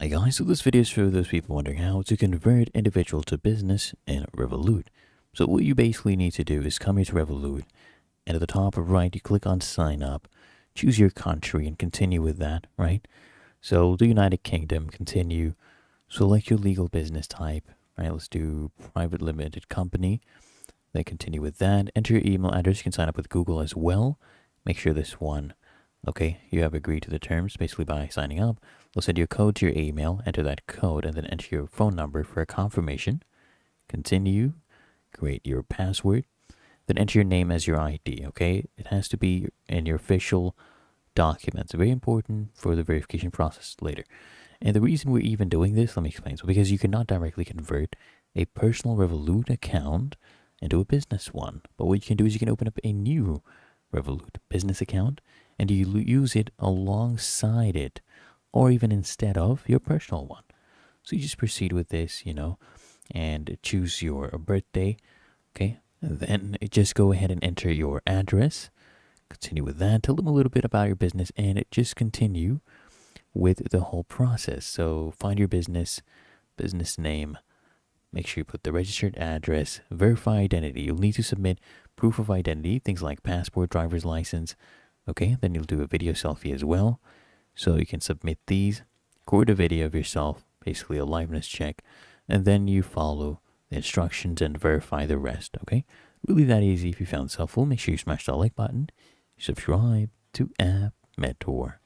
Hey guys, so this video is for those people wondering how to convert individual to business in Revolut. So what you basically need to do is come here to Revolut, and at the top right, you click on sign up, choose your country and continue with that, right? So the United Kingdom, continue, select your legal business type, right? Let's do private limited company, then continue with that, enter your email address, you can sign up with Google as well, make sure this one. Okay, you have agreed to the terms basically by signing up. We'll send you a code to your email, enter that code, and then enter your phone number for a confirmation. Continue, create your password, then enter your name as your ID, okay? It has to be in your official documents. Very important for the verification process later. And the reason we're even doing this, let me explain. So because you cannot directly convert a personal Revolut account into a business one. But what you can do is you can open up a new Revolut business account and you use it alongside it or even instead of your personal one. So you just proceed with this, and choose your birthday, okay? And then just go ahead and enter your address. Continue with that. Tell them a little bit about your business and just continue with the whole process. So find your business name. Make sure you put the registered address, verify identity. You'll need to submit proof of identity, things like passport, driver's license. Okay, then you'll do a video selfie as well. So you can submit these, record a video of yourself, basically a liveness check, and then you follow the instructions and verify the rest, okay? Really that easy. If you found this helpful, make sure you smash that like button, subscribe to App Mentor.